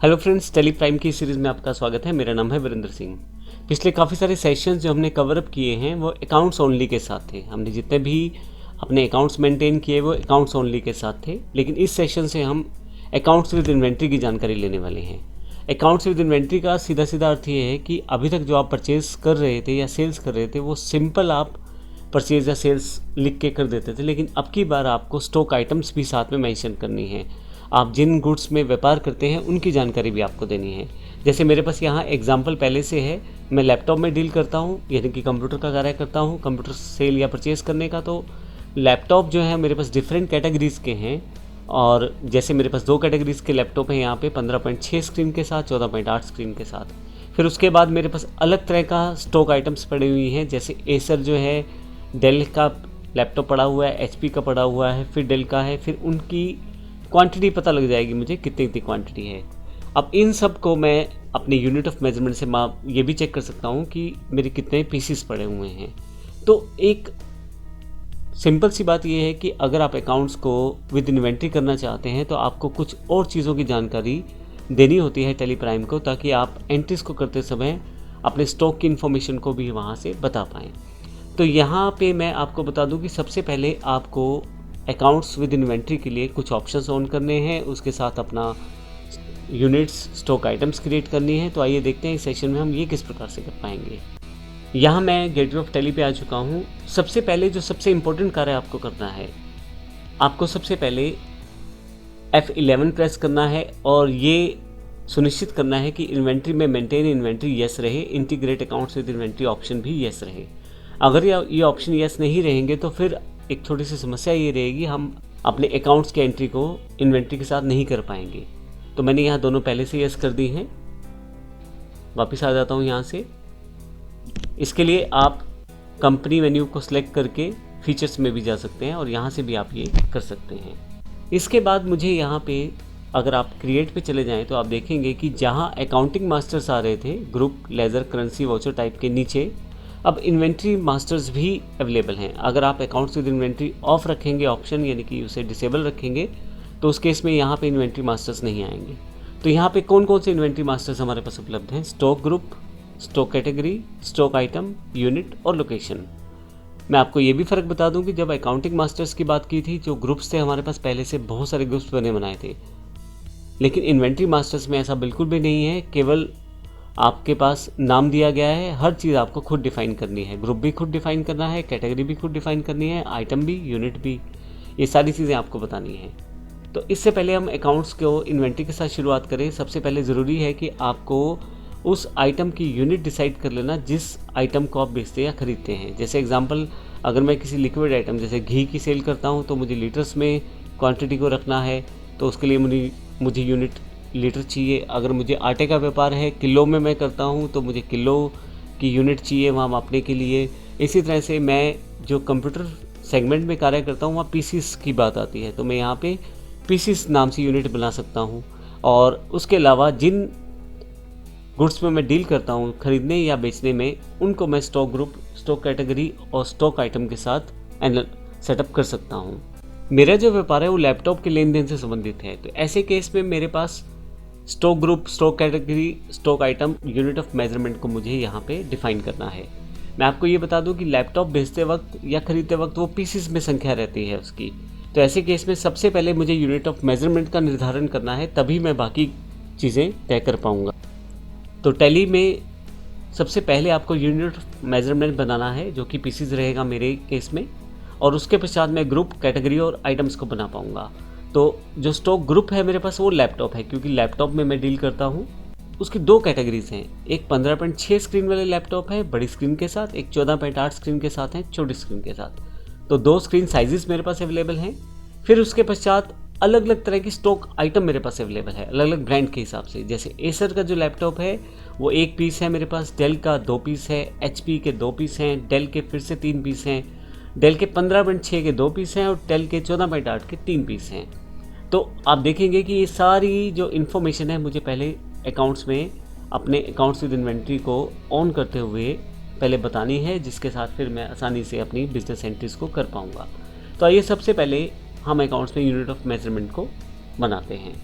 Hello friends, Tally Prime की series में आपका स्वागत है। मेरा नाम है वीरेंद्र सिंह। पिछले काफ़ी सारे सेशंस जो हमने कवर अप किए हैं वो अकाउंट्स ओनली के साथ थे। हमने जितने भी अपने अकाउंट्स मेंटेन किए वो अकाउंट्स ओनली के साथ थे, लेकिन इस सेशन से हम अकाउंट्स विद इन्वेंट्री की जानकारी लेने वाले हैं। अकाउंट्स विद इन्वेंट्री का सीधा सीधा अर्थ ये है कि अभी तक जो आप परचेज़ कर रहे थे या सेल्स कर रहे थे वो सिंपल आप परचेज़ या सेल्स लिख के कर देते थे, लेकिन अब की बार आपको स्टॉक आइटम्स भी साथ में मेंशन करनी है। आप जिन गुड्स में व्यापार करते हैं उनकी जानकारी भी आपको देनी है। जैसे मेरे पास यहाँ एग्जांपल पहले से है, मैं लैपटॉप में डील करता हूँ, यानी कि कंप्यूटर का कार्य करता हूँ, कंप्यूटर सेल या परचेज़ करने का। तो लैपटॉप जो है मेरे पास डिफरेंट कैटेगरीज़ के हैं, और जैसे मेरे पास 2 कैटेगरीज़ के लैपटॉप हैं यहाँ पे 15.6 स्क्रीन के साथ, 14.8 स्क्रीन के साथ। फिर उसके बाद मेरे पास अलग तरह का स्टॉक आइटम्स पड़े हुई हैं, जैसे एसर जो है, डेल का लैपटॉप पड़ा हुआ है, एचपी का पड़ा हुआ है, फिर डेल का है, फिर उनकी क्वांटिटी पता लग जाएगी मुझे कितनी क्वांटिटी है। अब इन सब को मैं अपनी यूनिट ऑफ मेजरमेंट से माप ये भी चेक कर सकता हूँ कि मेरे कितने पीसीस पड़े हुए हैं। तो एक सिंपल सी बात ये है कि अगर आप अकाउंट्स को विद इन्वेंट्री करना चाहते हैं तो आपको कुछ और चीज़ों की जानकारी देनी होती है टेली प्राइम को, ताकि आप एंट्रीज को करते समय अपने स्टॉक की इन्फॉर्मेशन को भी वहाँ से बता पाएँ। तो यहाँ पे मैं आपको बता दूँ कि सबसे पहले आपको अकाउंट्स विद इन्वेंट्री के लिए कुछ ऑप्शंस ऑन करने हैं, उसके साथ अपना यूनिट्स स्टॉक आइटम्स क्रिएट करनी है। तो आइए देखते हैं इस सेशन में हम ये किस प्रकार से कर पाएंगे। यहाँ मैं गेटवे ऑफ टेली पे आ चुका हूँ। सबसे पहले जो सबसे इम्पोर्टेंट कार्य आपको करना है, आपको सबसे पहले F11 प्रेस करना है और ये सुनिश्चित करना है कि इन्वेंट्री में मेंटेन इन्वेंट्री यस रहे, integrate accounts with inventory option भी यस रहे। अगर ये ऑप्शन यस नहीं रहेंगे तो फिर एक छोटी सी समस्या ये रहेगी, हम अपने अकाउंट्स के एंट्री को इन्वेंट्री के साथ नहीं कर पाएंगे। तो मैंने यहाँ दोनों पहले से यस कर दी हैं। वापस आ जाता हूँ यहाँ से। इसके लिए आप कंपनी मेन्यू को सिलेक्ट करके फीचर्स में भी जा सकते हैं और यहाँ से भी आप ये कर सकते हैं। इसके बाद मुझे यहाँ पे अगर आप क्रिएट पे चले जाएँ तो आप देखेंगे कि जहाँ अकाउंटिंग मास्टर्स आ रहे थे group, laser, currency, voucher type के नीचे अब इन्वेंट्री मास्टर्स भी अवेलेबल हैं। अगर आप अकाउंट्स विद इन्वेंट्री ऑफ रखेंगे ऑप्शन, यानी कि उसे डिसेबल रखेंगे, तो उस केस में यहाँ पे इन्वेंट्री मास्टर्स नहीं आएंगे। तो यहाँ पे कौन कौन से इन्वेंट्री मास्टर्स हमारे पास उपलब्ध हैं? Stock group, stock category, stock item, unit और लोकेशन। मैं आपको ये भी फ़र्क बता दूँ कि जब अकाउंटिंग मास्टर्स की बात की थी, जो ग्रुप्स थे हमारे पास पहले से बहुत सारे ग्रुप्स बने बनाए थे, लेकिन इन्वेंट्री मास्टर्स में ऐसा बिल्कुल भी नहीं है। केवल आपके पास नाम दिया गया है, हर चीज़ आपको खुद डिफ़ाइन करनी है। ग्रुप भी खुद डिफ़ाइन करना है, कैटेगरी भी खुद डिफ़ाइन करनी है, आइटम भी, यूनिट भी, ये सारी चीज़ें आपको बतानी है। तो इससे पहले हम अकाउंट्स को इन्वेंट्री के साथ शुरुआत करें। सबसे पहले ज़रूरी है कि आपको उस आइटम की यूनिट डिसाइड कर लेना जिस आइटम को आप बेचते या ख़रीदते हैं। जैसे एग्जांपल, अगर मैं किसी लिक्विड आइटम जैसे घी की सेल करता हूँ तो मुझे लीटर्स में क्वांटिटी को रखना है, तो उसके लिए मुझे यूनिट लीटर चाहिए। अगर मुझे आटे का व्यापार है, किलो में मैं करता हूँ, तो मुझे किलो की यूनिट चाहिए वहाँ मापने के लिए। इसी तरह से मैं जो कंप्यूटर सेगमेंट में कार्य करता हूँ वहाँ पीसीस की बात आती है, तो मैं यहाँ पे पीसीस नाम से यूनिट बना सकता हूँ। और उसके अलावा जिन गुड्स में मैं डील करता हूँ खरीदने या बेचने में, उनको मैं स्टॉक ग्रुप, स्टॉक कैटेगरी और स्टॉक आइटम के साथ सेटअप कर सकता हूँ। मेरा जो व्यापार है वो लैपटॉप के लेन देन से संबंधित है, तो ऐसे केस में मेरे पास stock group, stock category, stock item, unit of measurement को मुझे यहाँ पे डिफाइन करना है। मैं आपको ये बता दूँ कि लैपटॉप बेचते वक्त या खरीदते वक्त वो पीसीस में संख्या रहती है उसकी। तो ऐसे केस में सबसे पहले मुझे यूनिट ऑफ मेजरमेंट का निर्धारण करना है, तभी मैं बाकी चीज़ें तय कर पाऊँगा। तो टैली में सबसे पहले आपको यूनिट ऑफ मेजरमेंट बनाना है, जो कि पीसीस रहेगा मेरे केस में, और उसके पश्चात मैं ग्रुप, कैटेगरी और आइटम्स को बना पाऊँगा। तो जो स्टॉक ग्रुप है मेरे पास वो लैपटॉप है, क्योंकि लैपटॉप में मैं डील करता हूँ। उसकी 2 कैटेगरीज हैं, एक 15.6 स्क्रीन वाले लैपटॉप है बड़ी स्क्रीन के साथ, एक 14.8 स्क्रीन के साथ है छोटी स्क्रीन के साथ। तो 2 स्क्रीन साइजेस मेरे पास अवेलेबल हैं। फिर उसके पश्चात अलग अलग तरह की स्टॉक आइटम मेरे पास अवेलेबल है, अलग अलग ब्रांड के हिसाब से। जैसे एसर का जो लैपटॉप है वो 1 पीस है मेरे पास, डेल का 2 पीस है, एचपी के 2 पीस हैं, डेल के फिर से 3 पीस हैं, डेल के 15.6 के 2 पीस हैं और डेल के 14.8 के 3 पीस हैं। तो आप देखेंगे कि ये सारी जो इन्फॉर्मेशन है मुझे पहले अकाउंट्स में अपने अकाउंट्स विद इन्वेंट्री को ऑन करते हुए पहले बतानी है, जिसके साथ फिर मैं आसानी से अपनी बिजनेस एंट्रीज को कर पाऊँगा। तो आइए सबसे पहले हम अकाउंट्स में यूनिट ऑफ मेजरमेंट को बनाते हैं।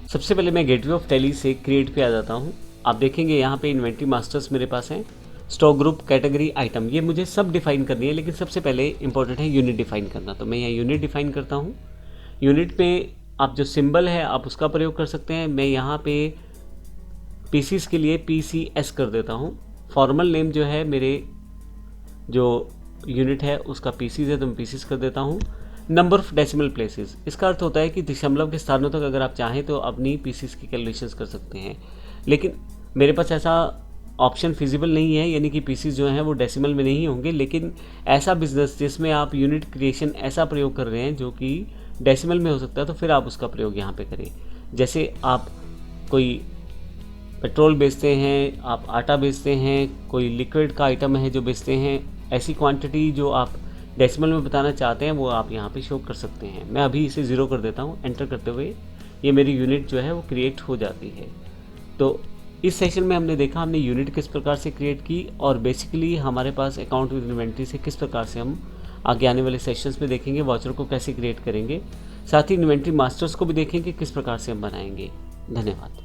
सबसे पहले मैं गेटवे ऑफ टैली से क्रिएट पे आ जाता हूँ। आप देखेंगे यहाँ पे इन्वेंट्री मास्टर्स मेरे पास हैं, स्टॉक ग्रुप, कैटेगरी, आइटम, ये मुझे सब डिफाइन करनी है, लेकिन सबसे पहले इंपॉर्टेंट है यूनिट डिफाइन करना। तो मैं यहाँ यूनिट डिफाइन करता हूँ। यूनिट में आप जो सिंबल है आप उसका प्रयोग कर सकते हैं। मैं यहाँ पे पीसीस के लिए PCS कर देता हूँ। फॉर्मल नेम जो है मेरे जो यूनिट है उसका पीसीस है, तो मैं पीसीस कर देता हूँ। नंबर ऑफ डेसिमल प्लेसेस, इसका अर्थ होता है कि दशमलव के स्थानों तक अगर आप चाहें तो अपनी पीसीस की कैलकुलेशंस कर सकते हैं, लेकिन मेरे पास ऐसा ऑप्शन फिजिबल नहीं है, यानी कि पीसीस जो हैं वो डेसिमल में नहीं होंगे। लेकिन ऐसा बिजनेस जिसमें आप यूनिट क्रिएशन ऐसा प्रयोग कर रहे हैं जो कि डेसिमल में हो सकता है, तो फिर आप उसका प्रयोग यहाँ पे करें। जैसे आप कोई पेट्रोल बेचते हैं, आप आटा बेचते हैं, कोई लिक्विड का आइटम है जो बेचते हैं, ऐसी क्वांटिटी जो आप डेसिमल में बताना चाहते हैं वो आप यहाँ पे शो कर सकते हैं। मैं अभी इसे 0 कर देता हूँ। एंटर करते हुए ये मेरी यूनिट जो है वो क्रिएट हो जाती है। तो इस सेशन में हमने देखा हमने यूनिट किस प्रकार से क्रिएट की, और बेसिकली हमारे पास अकाउंट विद इन्वेंट्री से किस प्रकार से हम आगे आने वाले सेशंस में देखेंगे वाउचर को कैसे क्रिएट करेंगे। साथ ही इन्वेंट्री मास्टर्स को भी देखेंगे किस प्रकार से हम बनाएंगे। धन्यवाद।